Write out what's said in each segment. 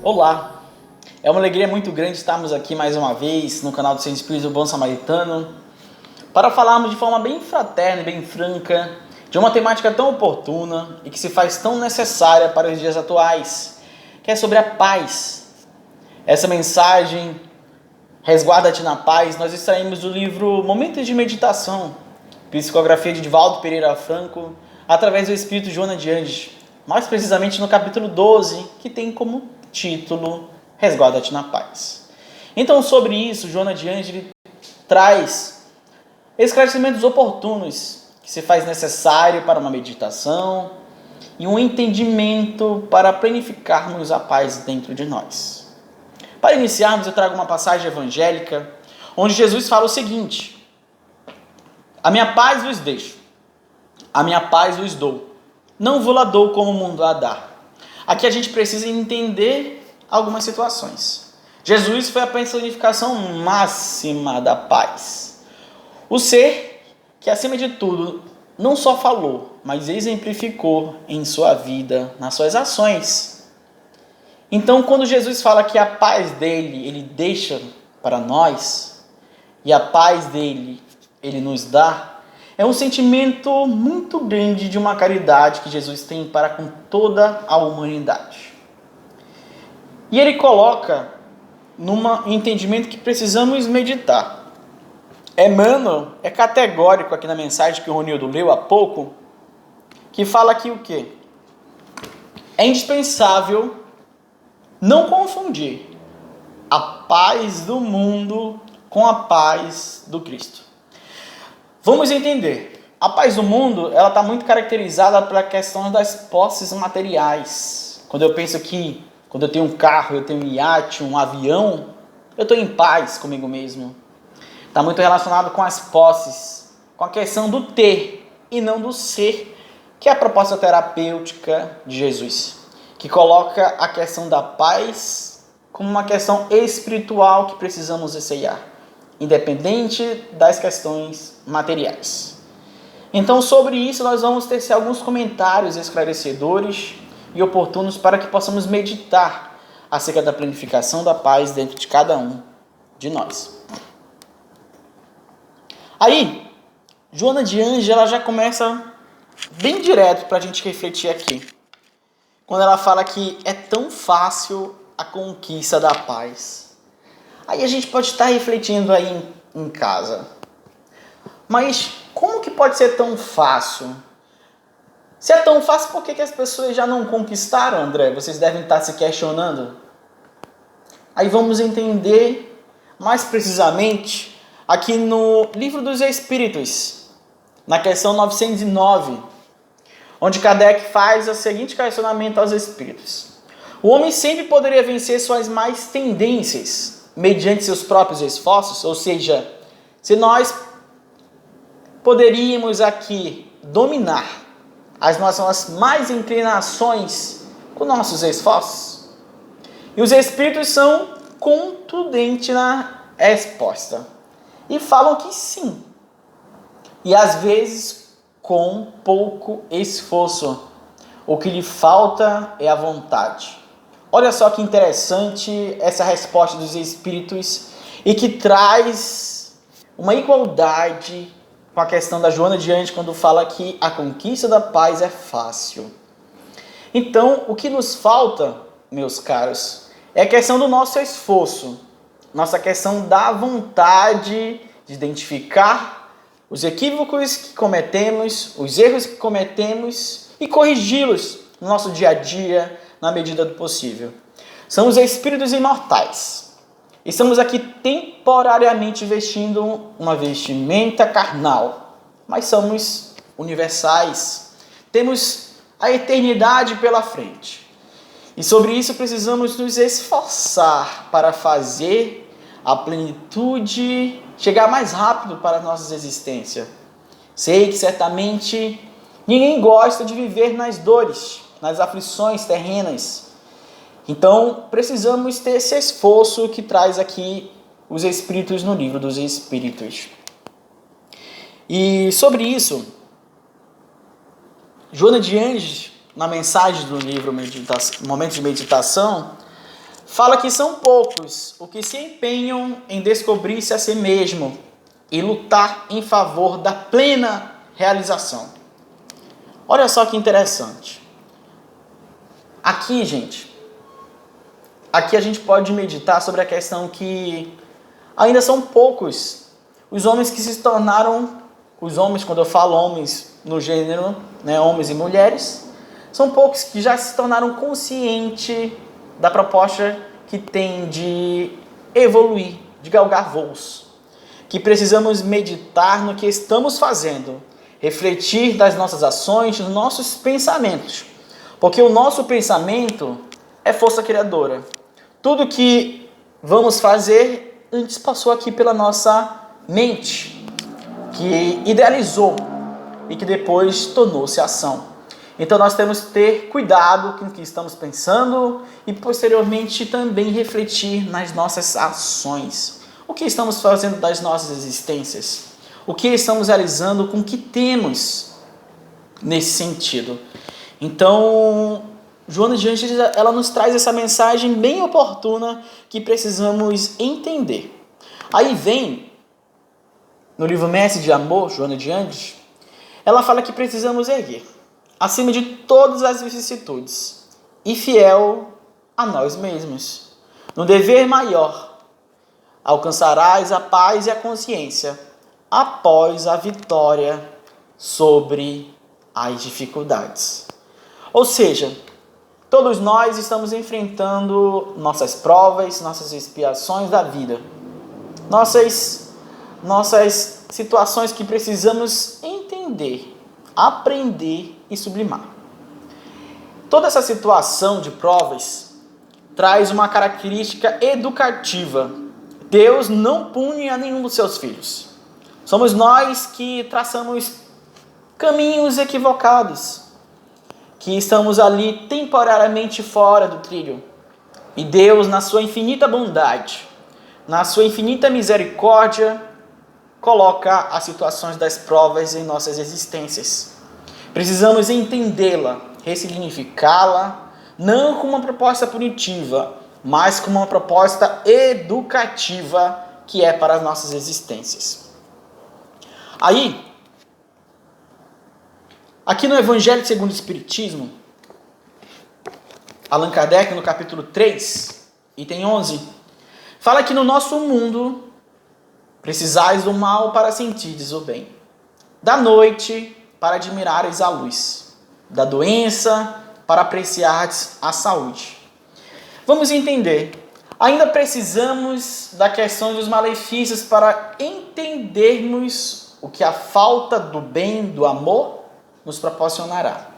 Olá, é uma alegria muito grande estarmos aqui mais uma vez no canal do Centro Espírita do Bom Samaritano para falarmos de forma bem fraterna e bem franca de uma temática tão oportuna e que se faz tão necessária para os dias atuais, que é sobre a paz. Essa mensagem, Resguarda-te na Paz, nós extraímos do livro Momentos de Meditação, psicografia de Divaldo Pereira Franco, através do Espírito Joana de Anjos, mais precisamente no capítulo 12, que tem como título Resguarda-te na Paz. Então, sobre isso, Joana de Anjos traz esclarecimentos oportunos que se faz necessário para uma meditação e um entendimento para planificarmos a paz dentro de nós. Para iniciarmos, eu trago uma passagem evangélica onde Jesus fala o seguinte: a minha paz vos deixo, a minha paz vos dou, não vou lá dou como o mundo a dá. Aqui a gente precisa entender algumas situações. Jesus foi a personificação máxima da paz. O ser que, acima de tudo, não só falou, mas exemplificou em sua vida, nas suas ações. Então, quando Jesus fala que a paz dele, ele deixa para nós, e a paz dele, ele nos dá, é um sentimento muito grande de uma caridade que Jesus tem para com toda a humanidade. E ele coloca num entendimento que precisamos meditar. Emmanuel é categórico aqui na mensagem que o Ronildo leu há pouco, que fala que o quê? É indispensável não confundir a paz do mundo com a paz do Cristo. Vamos entender. A paz do mundo, ela está muito caracterizada pela questão das posses materiais. Quando eu penso que, quando eu tenho um carro, eu tenho um iate, um avião, eu estou em paz comigo mesmo. Está muito relacionado com as posses, com a questão do ter e não do ser, que é a proposta terapêutica de Jesus, que coloca a questão da paz como uma questão espiritual que precisamos recear, independente das questões materiais. Então, sobre isso, nós vamos tecer alguns comentários esclarecedores e oportunos para que possamos meditar acerca da planificação da paz dentro de cada um de nós. Aí, Joana de Anjos, ela já começa bem direto para a gente refletir aqui, quando ela fala que é tão fácil a conquista da paz. Aí a gente pode estar refletindo aí em casa. Mas como que pode ser tão fácil? Se é tão fácil, por que as pessoas já não conquistaram, André? Vocês devem estar se questionando. Aí vamos entender mais precisamente aqui no Livro dos Espíritos, na questão 909, onde Kardec faz o seguinte questionamento aos espíritos: o homem sempre poderia vencer suas más tendências mediante seus próprios esforços? Ou seja, se nós poderíamos aqui dominar as nossas más inclinações com nossos esforços? E os espíritos são contundentes na resposta e falam que sim, e às vezes com pouco esforço. O que lhe falta é a vontade. Olha só que interessante essa resposta dos espíritos, e que traz uma igualdade com a questão da Joana de Anjos, quando fala que a conquista da paz é fácil. Então, o que nos falta, meus caros, é a questão do nosso esforço, nossa questão da vontade de identificar os equívocos que cometemos, os erros que cometemos e corrigi-los no nosso dia a dia, na medida do possível. São os espíritos imortais. Estamos aqui temporariamente vestindo uma vestimenta carnal, mas somos universais. Temos a eternidade pela frente. E sobre isso precisamos nos esforçar para fazer a plenitude chegar mais rápido para a nossa existência. Sei que certamente ninguém gosta de viver nas dores, nas aflições terrenas. Então, precisamos ter esse esforço que traz aqui os Espíritos no Livro dos Espíritos. E sobre isso, Joana de Anjos, na mensagem do livro Momentos de Meditação, fala que são poucos os que se empenham em descobrir-se a si mesmo e lutar em favor da plena realização. Olha só que interessante. Aqui, gente, aqui a gente pode meditar sobre a questão que ainda são poucos os homens que se tornaram, os homens, quando eu falo homens no gênero, né, homens e mulheres, são poucos que já se tornaram conscientes da proposta que tem de evoluir, de galgar voos. Que precisamos meditar no que estamos fazendo, refletir das nossas ações, dos nossos pensamentos. Porque o nosso pensamento é força criadora. Tudo que vamos fazer antes passou aqui pela nossa mente, que idealizou e que depois tornou-se ação. Então nós temos que ter cuidado com o que estamos pensando e posteriormente também refletir nas nossas ações. O que estamos fazendo das nossas existências? O que estamos realizando com o que temos nesse sentido? Então, Joana de Ângeles, ela nos traz essa mensagem bem oportuna que precisamos entender. Aí vem, no livro Mestre de Amor, Joana de Ângeles, ela fala que precisamos erguer, acima de todas as vicissitudes, e fiel a nós mesmos. No dever maior, alcançarás a paz e a consciência após a vitória sobre as dificuldades. Ou seja, todos nós estamos enfrentando nossas provas, nossas expiações da vida, nossas situações que precisamos entender, aprender e sublimar. Toda essa situação de provas traz uma característica educativa. Deus não pune a nenhum dos seus filhos. Somos nós que traçamos caminhos equivocados, que estamos ali temporariamente fora do trilho. E Deus, na sua infinita bondade, na sua infinita misericórdia, coloca as situações das provas em nossas existências. Precisamos entendê-la, ressignificá-la, não como uma proposta punitiva, mas como uma proposta educativa que é para as nossas existências. Aí, aqui no Evangelho segundo o Espiritismo, Allan Kardec, no capítulo 3, item 11, fala que no nosso mundo precisais do mal para sentirdes o bem, da noite para admirares a luz, da doença para apreciardes a saúde. Vamos entender. Ainda precisamos da questão dos malefícios para entendermos o que a falta do bem, do amor, nos proporcionará.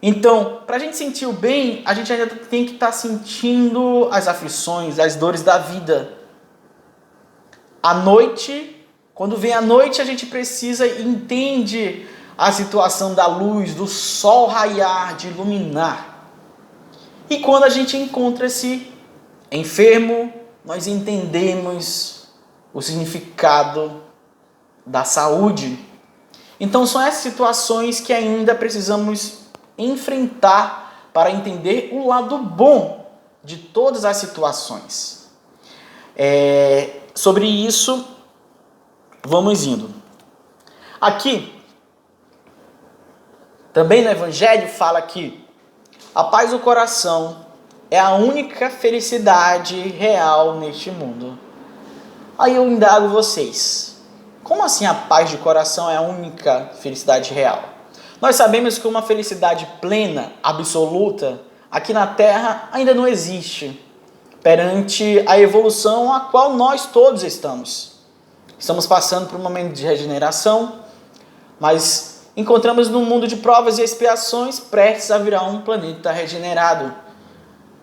Então, para a gente sentir o bem, a gente ainda tem que estar sentindo as aflições, as dores da vida. À noite, quando vem a noite, a gente precisa e entende a situação da luz, do sol raiar, de iluminar. E quando a gente encontra-se enfermo, nós entendemos o significado da saúde. Então são essas situações que ainda precisamos enfrentar para entender o lado bom de todas as situações. Sobre isso, vamos indo. Aqui, também no Evangelho fala que a paz do coração é a única felicidade real neste mundo. Aí eu indago vocês, como assim a paz de coração é a única felicidade real? Nós sabemos que uma felicidade plena, absoluta, aqui na Terra ainda não existe, perante a evolução a qual nós todos estamos. Estamos passando por um momento de regeneração, mas encontramos num mundo de provas e expiações prestes a virar um planeta regenerado.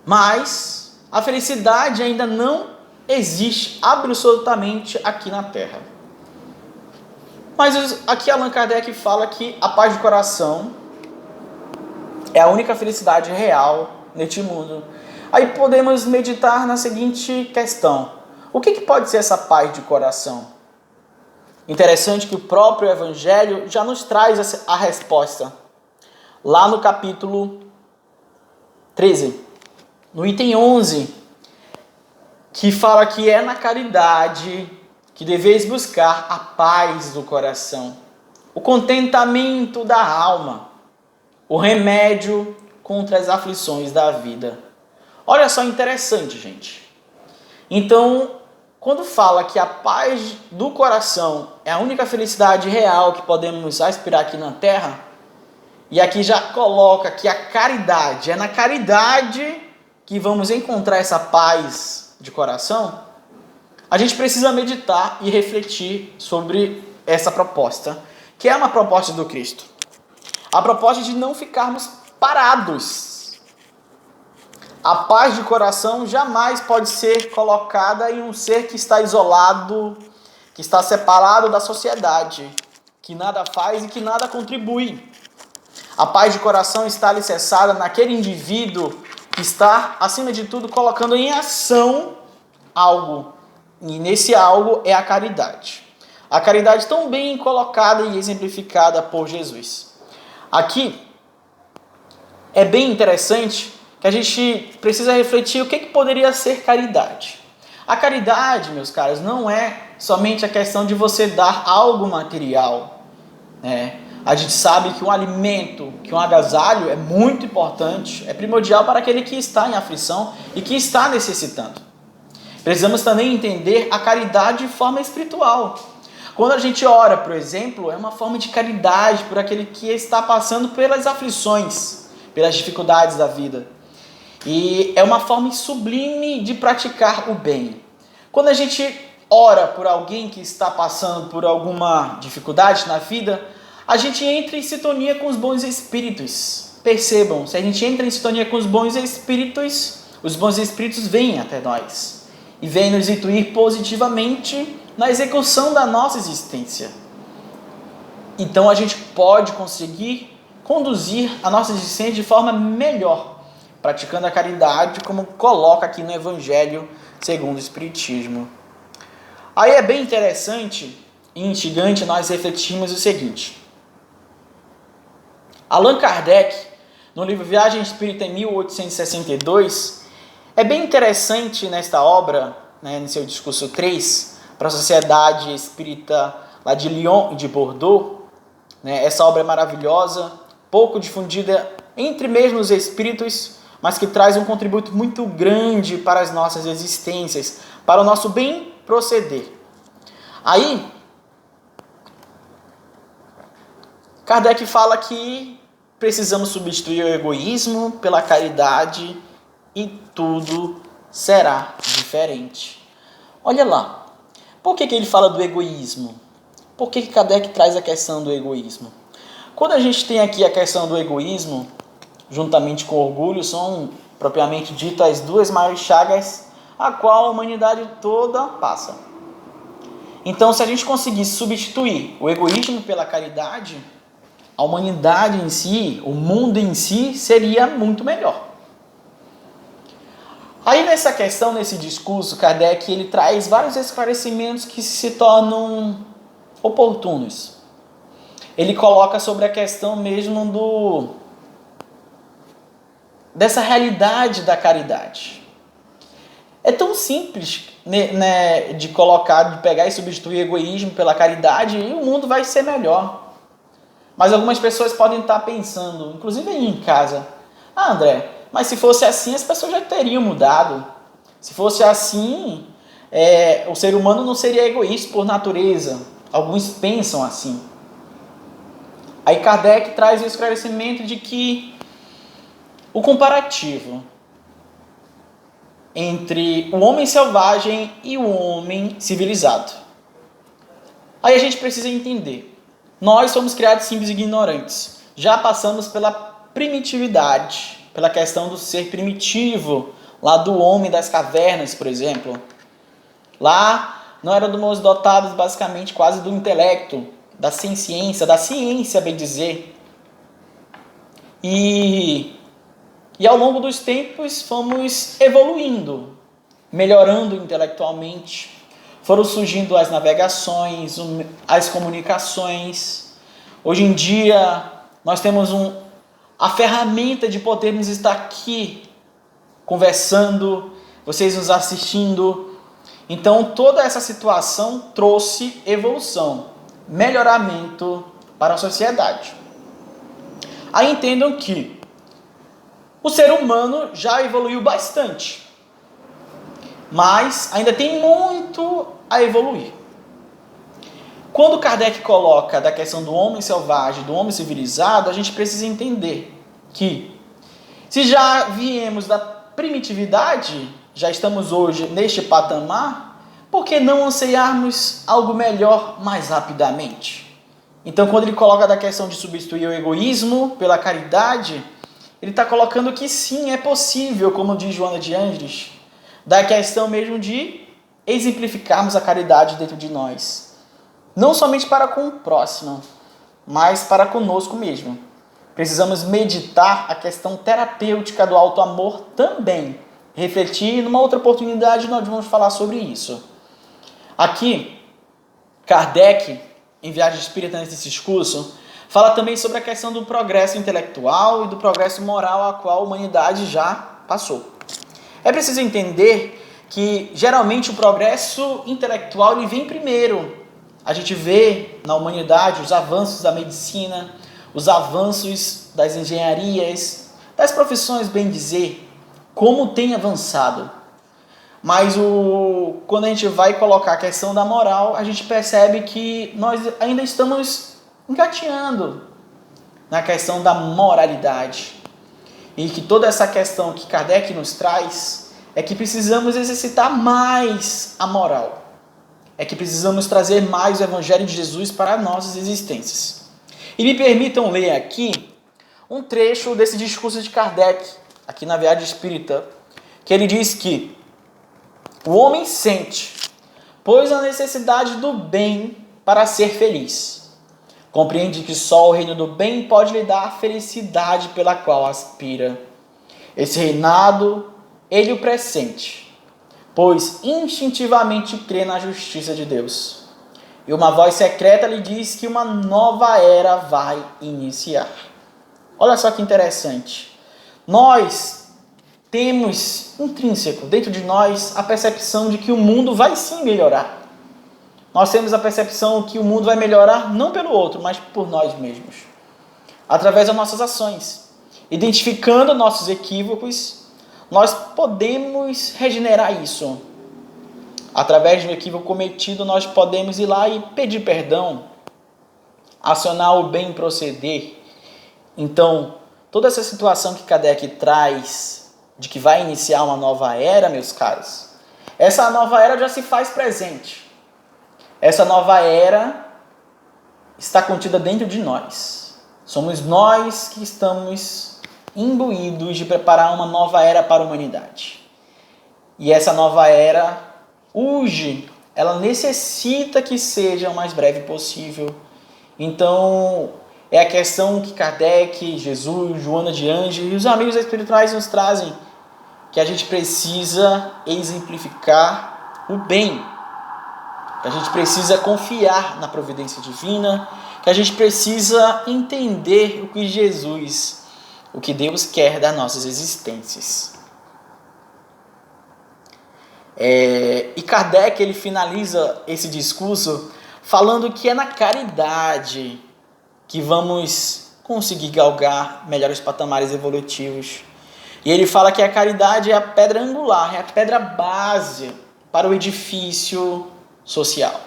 Mas a felicidade ainda não existe absolutamente aqui na Terra. Mas aqui Allan Kardec fala que a paz de coração é a única felicidade real neste mundo. Aí podemos meditar na seguinte questão: o que pode ser essa paz de coração? Interessante que o próprio Evangelho já nos traz a resposta. Lá no capítulo 13, no item 11, que fala que é na caridade que deveis buscar a paz do coração, o contentamento da alma, o remédio contra as aflições da vida. Olha só, interessante, gente. Então, quando fala que a paz do coração é a única felicidade real que podemos aspirar aqui na Terra, e aqui já coloca que a caridade, é na caridade que vamos encontrar essa paz de coração, a gente precisa meditar e refletir sobre essa proposta, que é uma proposta do Cristo. A proposta de não ficarmos parados. A paz de coração jamais pode ser colocada em um ser que está isolado, que está separado da sociedade, que nada faz e que nada contribui. A paz de coração está alicerçada naquele indivíduo que está, acima de tudo, colocando em ação algo. E nesse algo é a caridade. A caridade tão bem colocada e exemplificada por Jesus. Aqui é bem interessante que a gente precisa refletir o que poderia ser caridade. A caridade, meus caros, não é somente a questão de você dar algo material, né? A gente sabe que um alimento, que um agasalho é muito importante, é primordial para aquele que está em aflição e que está necessitando. Precisamos também entender a caridade de forma espiritual. Quando a gente ora, por exemplo, é uma forma de caridade por aquele que está passando pelas aflições, pelas dificuldades da vida. E é uma forma sublime de praticar o bem. Quando a gente ora por alguém que está passando por alguma dificuldade na vida, a gente entra em sintonia com os bons espíritos. Percebam, se a gente entra em sintonia com os bons espíritos vêm até nós e vêm nos intuir positivamente na execução da nossa existência. Então a gente pode conseguir conduzir a nossa existência de forma melhor, praticando a caridade, como coloca aqui no Evangelho segundo o Espiritismo. Aí é bem interessante e instigante nós refletirmos o seguinte. Allan Kardec, no livro Viagem Espírita em 1862, é bem interessante nesta obra, no seu discurso 3, para a Sociedade Espírita lá de Lyon e de Bordeaux. Essa obra é maravilhosa, pouco difundida entre mesmo os espíritos, mas que traz um contributo muito grande para as nossas existências, para o nosso bem proceder. Aí, Kardec fala que precisamos substituir o egoísmo pela caridade e tudo será diferente. Olha lá, por que ele fala do egoísmo? Por que Kardec traz a questão do egoísmo? Quando a gente tem aqui a questão do egoísmo, juntamente com o orgulho, são propriamente dito as duas maiores chagas a qual a humanidade toda passa. Então, se a gente conseguir substituir o egoísmo pela caridade, a humanidade em si, o mundo em si, seria muito melhor. Aí nessa questão, nesse discurso, Kardec ele traz vários esclarecimentos que se tornam oportunos. Ele coloca sobre a questão mesmo dessa realidade da caridade. É tão simples de colocar, de pegar e substituir o egoísmo pela caridade e o mundo vai ser melhor. Mas algumas pessoas podem estar pensando, inclusive aí em casa, André, mas se fosse assim as pessoas já teriam mudado. Se fosse assim, o ser humano não seria egoísta por natureza. Alguns pensam assim. Aí Kardec traz o esclarecimento de que o comparativo entre o homem selvagem e o homem civilizado. Aí a gente precisa entender. Nós somos criados simples e ignorantes. Já passamos pela primitividade, pela questão do ser primitivo, lá do homem das cavernas, por exemplo. Lá não éramos dotados basicamente quase do intelecto, da ciência, bem dizer. E ao longo dos tempos fomos evoluindo, melhorando intelectualmente. Foram surgindo as navegações, as comunicações. Hoje em dia nós temos a ferramenta de podermos estar aqui conversando vocês nos assistindo. Então, toda essa situação trouxe evolução, melhoramento para a sociedade. Aí entendam que o ser humano já evoluiu bastante, mas ainda tem muito a evoluir. Quando Kardec coloca da questão do homem selvagem, do homem civilizado, a gente precisa entender que se já viemos da primitividade, já estamos hoje neste patamar, por que não anseiarmos algo melhor mais rapidamente? Então, quando ele coloca da questão de substituir o egoísmo pela caridade, ele está colocando que sim, é possível, como diz Joana de Ângeles, da questão mesmo de exemplificarmos a caridade dentro de nós. Não somente para com o próximo, mas para conosco mesmo. Precisamos meditar a questão terapêutica do auto-amor também. Refletir, numa outra oportunidade nós vamos falar sobre isso. Aqui, Kardec, em Viagem Espírita, nesse discurso, fala também sobre a questão do progresso intelectual e do progresso moral a qual a humanidade já passou. É preciso entender que, geralmente, o progresso intelectual ele vem primeiro. A gente vê na humanidade os avanços da medicina, os avanços das engenharias, das profissões, bem dizer, como tem avançado. Mas quando a gente vai colocar a questão da moral, a gente percebe que nós ainda estamos engateando na questão da moralidade. E que toda essa questão que Kardec nos traz é que precisamos exercitar mais a moral. É que precisamos trazer mais o Evangelho de Jesus para nossas existências. E me permitam ler aqui um trecho desse discurso de Kardec, aqui na Viagem Espírita, que ele diz que o homem sente, pois a necessidade do bem para ser feliz. Compreende que só o reino do bem pode lhe dar a felicidade pela qual aspira. Esse reinado ele o pressente, pois instintivamente crê na justiça de Deus. E uma voz secreta lhe diz que uma nova era vai iniciar. Olha só que interessante. Nós temos intrínseco dentro de nós a percepção de que o mundo vai sim melhorar. Nós temos a percepção que o mundo vai melhorar não pelo outro, mas por nós mesmos. Através das nossas ações. Identificando nossos equívocos, nós podemos regenerar isso. Através do equívoco cometido, nós podemos ir lá e pedir perdão, acionar o bem proceder. Então, toda essa situação que Kardec traz, de que vai iniciar uma nova era, meus caros, essa nova era já se faz presente. Essa nova era está contida dentro de nós. Somos nós que estamos imbuídos de preparar uma nova era para a humanidade. E essa nova era, hoje, ela necessita que seja o mais breve possível. Então, é a questão que Kardec, Jesus, Joana de Ângeles e os amigos espirituais nos trazem, que a gente precisa exemplificar o bem, que a gente precisa confiar na providência divina, que a gente precisa entender o que Jesus, o que Deus quer das nossas existências. E Kardec ele finaliza esse discurso falando que é na caridade que vamos conseguir galgar melhores patamares evolutivos. E ele fala que a caridade é a pedra angular, é a pedra base para o edifício social.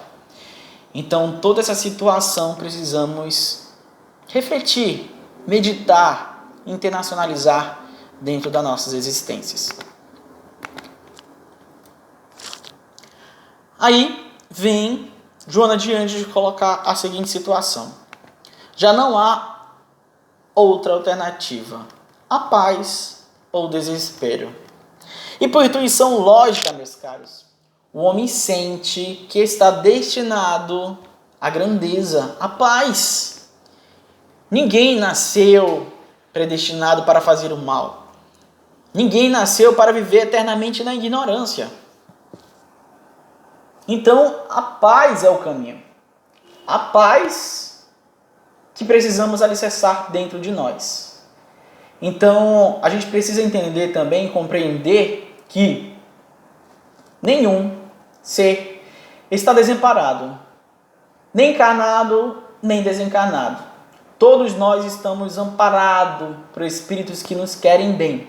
Então, toda essa situação precisamos refletir, meditar, internacionalizar dentro das nossas existências. Aí vem Joana de Ângeles colocar a seguinte situação. Já não há outra alternativa. A paz ou desespero. E por intuição lógica, meus caros, o homem sente que está destinado à grandeza, à paz. Ninguém nasceu predestinado para fazer o mal. Ninguém nasceu para viver eternamente na ignorância. Então, a paz é o caminho. A paz que precisamos alicerçar dentro de nós. Então, a gente precisa entender também, compreender que nenhum ser está desamparado, nem encarnado, nem desencarnado. Todos nós estamos amparados por espíritos que nos querem bem,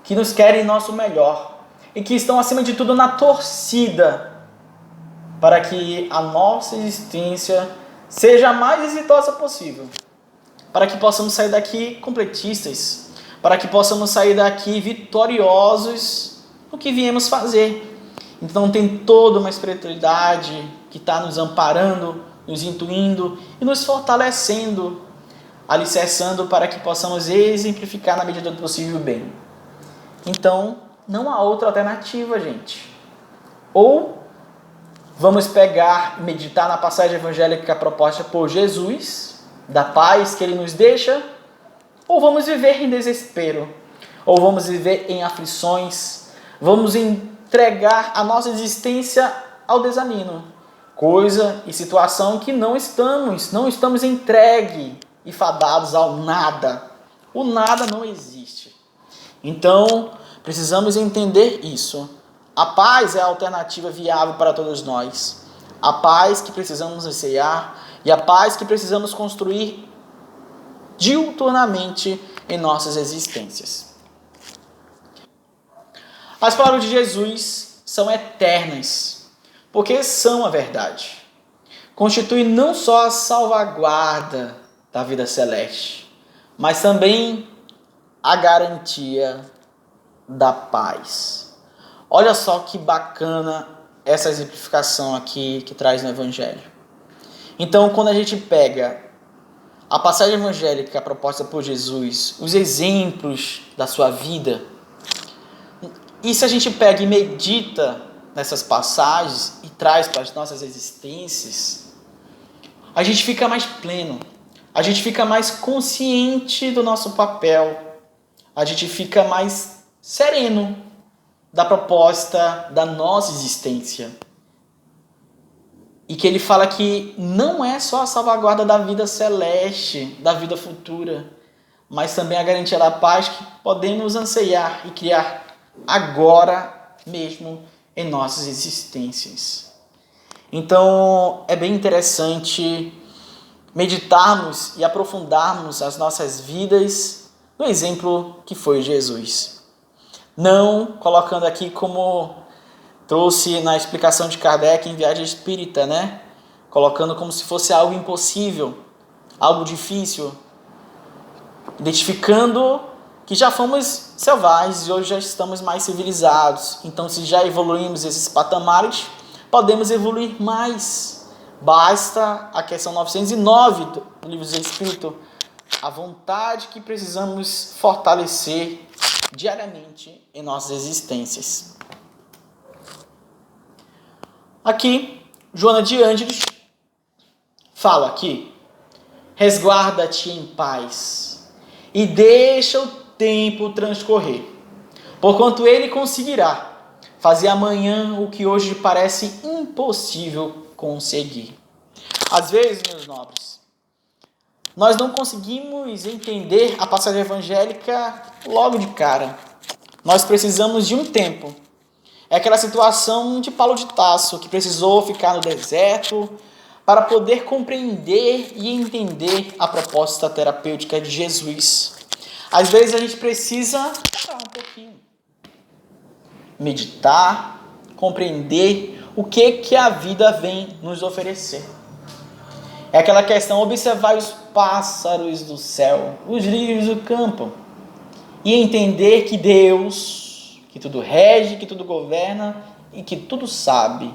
que nos querem nosso melhor e que estão, acima de tudo, na torcida para que a nossa existência seja a mais exitosa possível, para que possamos sair daqui completistas, para que possamos sair daqui vitoriosos no que viemos fazer. Então tem toda uma espiritualidade que está nos amparando, nos intuindo e nos fortalecendo, alicerçando para que possamos exemplificar na medida do possível o bem. Então não há outra alternativa, gente. Ou vamos pegar e meditar na passagem evangélica proposta por Jesus, da paz que Ele nos deixa, ou vamos viver em desespero, ou vamos viver em aflições, vamos entregar a nossa existência ao desânimo, coisa e situação que não estamos entregue e fadados ao nada. O nada não existe. Então, precisamos entender isso. A paz é a alternativa viável para todos nós. A paz que precisamos anseiar e a paz que precisamos construir diuturnamente em nossas existências. As palavras de Jesus são eternas, porque são a verdade. Constitui não só a salvaguarda da vida celeste, mas também a garantia da paz. Olha só que bacana essa exemplificação aqui que traz no Evangelho. Então, quando a gente pega a passagem evangélica proposta por Jesus, os exemplos da sua vida, e se a gente pega e medita nessas passagens e traz para as nossas existências, a gente fica mais pleno, a gente fica mais consciente do nosso papel, a gente fica mais sereno da proposta da nossa existência. E que ele fala que não é só a salvaguarda da vida celeste, da vida futura, mas também a garantia da paz que podemos anseiar e criar agora mesmo em nossas existências. Então, é bem interessante meditarmos e aprofundarmos as nossas vidas no exemplo que foi Jesus. Não colocando aqui como trouxe na explicação de Kardec em Viagem Espírita, né? Colocando como se fosse algo impossível, algo difícil, identificando que já fomos selvagens e hoje já estamos mais civilizados. Então, se já evoluímos esses patamares, podemos evoluir mais. Basta a questão 909 do Livro do Espírito, a vontade que precisamos fortalecer diariamente em nossas existências. Aqui, Joana de Ângeles fala aqui: resguarda-te em paz e deixa o tempo transcorrer, porquanto ele conseguirá fazer amanhã o que hoje parece impossível conseguir. Às vezes, meus nobres, nós não conseguimos entender a passagem evangélica logo de cara. Nós precisamos de um tempo. É aquela situação de Paulo de Tarso, que precisou ficar no deserto para poder compreender e entender a proposta terapêutica de Jesus. Às vezes a gente precisa parar um pouquinho, meditar, compreender o que a vida vem nos oferecer. É aquela questão, observar os pássaros do céu, os lírios do campo, e entender que Deus, que tudo rege, que tudo governa e que tudo sabe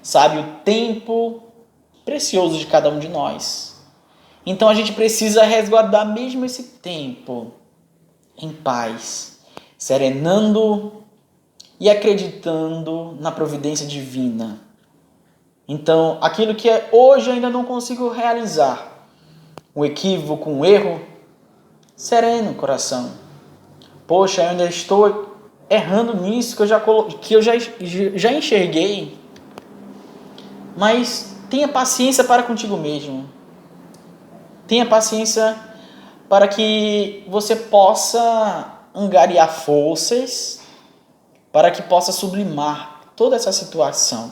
o tempo precioso de cada um de nós. Então a gente precisa resguardar mesmo esse tempo em paz, serenando e acreditando na providência divina. Então, aquilo que hoje ainda não consigo realizar, um equívoco, um erro, sereno o coração. Poxa, eu ainda estou errando nisso que eu já enxerguei. Mas tenha paciência para contigo mesmo. Tenha paciência para que você possa angariar forças, para que possa sublimar toda essa situação.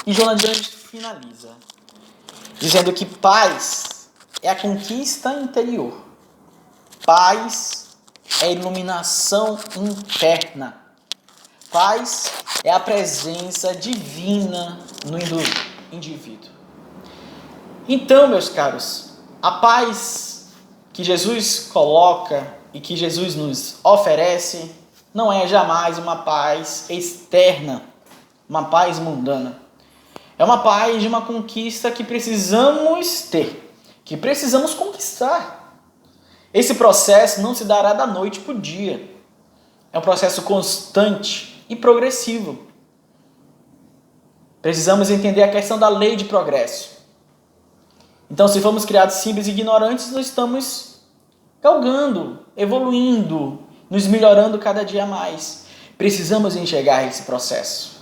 E Joana de Anjos finaliza, dizendo que paz é a conquista interior. Paz é a iluminação interna. Paz é a presença divina no indivíduo. Então, meus caros, a paz que Jesus coloca e que Jesus nos oferece não é jamais uma paz externa, uma paz mundana. É uma paz de uma conquista que precisamos ter, que precisamos conquistar. Esse processo não se dará da noite para o dia. É um processo constante e progressivo. Precisamos entender a questão da lei de progresso. Então, se fomos criados simples e ignorantes, nós estamos galgando, evoluindo, nos melhorando cada dia mais. Precisamos enxergar esse processo.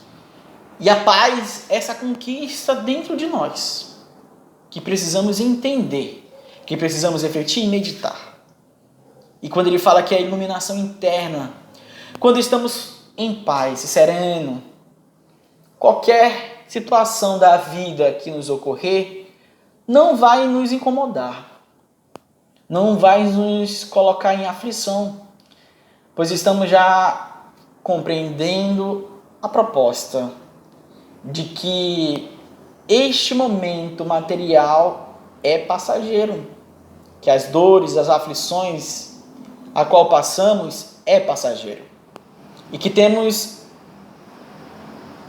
E a paz, essa conquista dentro de nós, que precisamos entender, que precisamos refletir e meditar. E quando ele fala que é a iluminação interna, quando estamos em paz e sereno, qualquer situação da vida que nos ocorrer, não vai nos incomodar, não vai nos colocar em aflição, pois estamos já compreendendo a proposta de que este momento material é passageiro, que as dores, as aflições a qual passamos é passageiro e que temos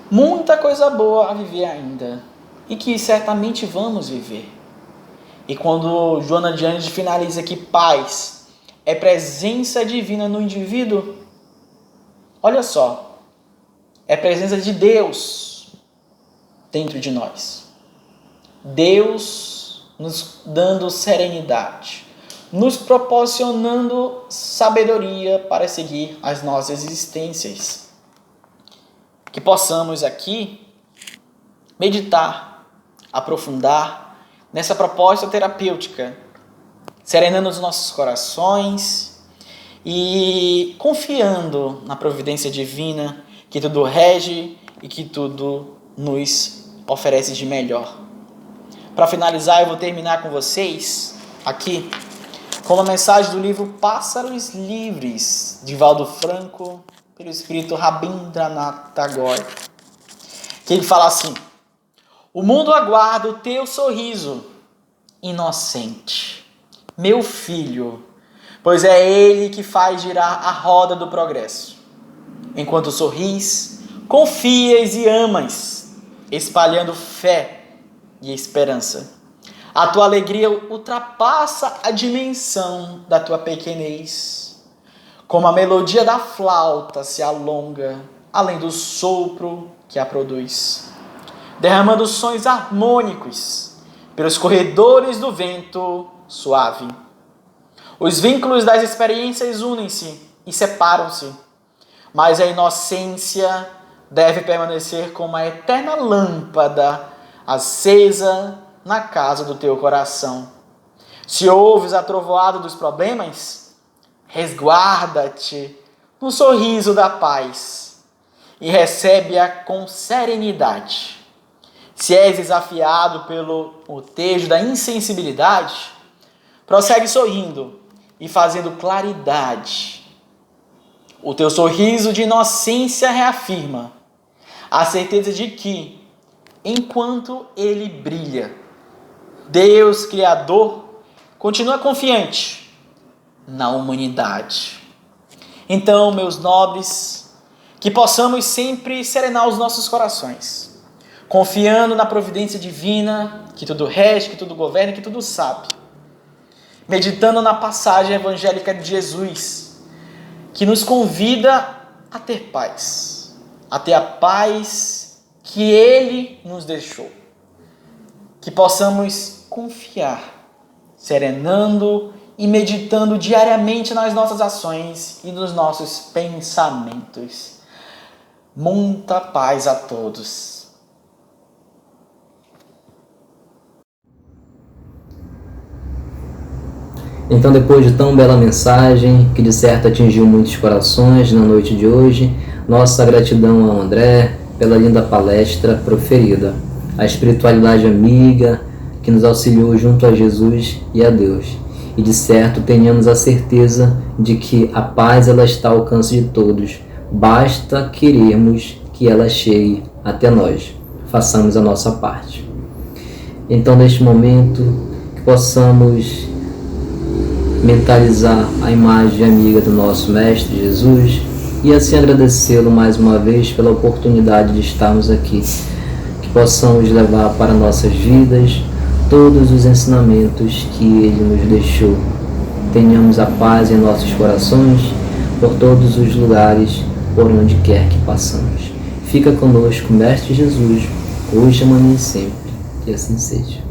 muita coisa boa a viver ainda e que certamente vamos viver. E quando Joana de Anjos finaliza que paz é presença divina no indivíduo, olha só, é presença de Deus dentro de nós. Deus nos dando serenidade, nos proporcionando sabedoria para seguir as nossas existências. Que possamos aqui meditar, aprofundar nessa proposta terapêutica, serenando os nossos corações e confiando na providência divina que tudo rege e que tudo nos oferece de melhor. Para finalizar, eu vou terminar com vocês aqui com uma mensagem do livro Pássaros Livres, de Valdo Franco, pelo espírito Rabindranath Tagore, que ele fala assim: o mundo aguarda o teu sorriso, inocente, meu filho, pois é ele que faz girar a roda do progresso. Enquanto sorris, confias e amas, espalhando fé e esperança. A tua alegria ultrapassa a dimensão da tua pequenez. Como a melodia da flauta se alonga, além do sopro que a produz, derramando sons harmônicos pelos corredores do vento suave. Os vínculos das experiências unem-se e separam-se, mas a inocência deve permanecer como a eterna lâmpada acesa na casa do teu coração. Se ouves a trovoada dos problemas, resguarda-te no sorriso da paz e recebe-a com serenidade. Se és desafiado pelo motejo da insensibilidade, prossegue sorrindo e fazendo claridade. O teu sorriso de inocência reafirma a certeza de que, enquanto ele brilha, Deus Criador continua confiante na humanidade. Então, meus nobres, que possamos sempre serenar os nossos corações, confiando na providência divina, que tudo rege, que tudo governa, que tudo sabe. Meditando na passagem evangélica de Jesus, que nos convida a ter paz, a ter a paz que Ele nos deixou. Que possamos confiar, serenando e meditando diariamente nas nossas ações e nos nossos pensamentos. Muita paz a todos. Então, depois de tão bela mensagem, que de certo atingiu muitos corações na noite de hoje, nossa gratidão ao André pela linda palestra proferida, a espiritualidade amiga que nos auxiliou junto a Jesus e a Deus. E de certo tenhamos a certeza de que a paz ela está ao alcance de todos, basta querermos que ela chegue até nós. Façamos a nossa parte. Então, neste momento, que possamos mentalizar a imagem amiga do nosso Mestre Jesus e assim agradecê-lo mais uma vez pela oportunidade de estarmos aqui. Que possamos levar para nossas vidas todos os ensinamentos que Ele nos deixou. Tenhamos a paz em nossos corações por todos os lugares, por onde quer que passamos. Fica conosco, Mestre Jesus, hoje, amanhã e sempre. Que assim seja.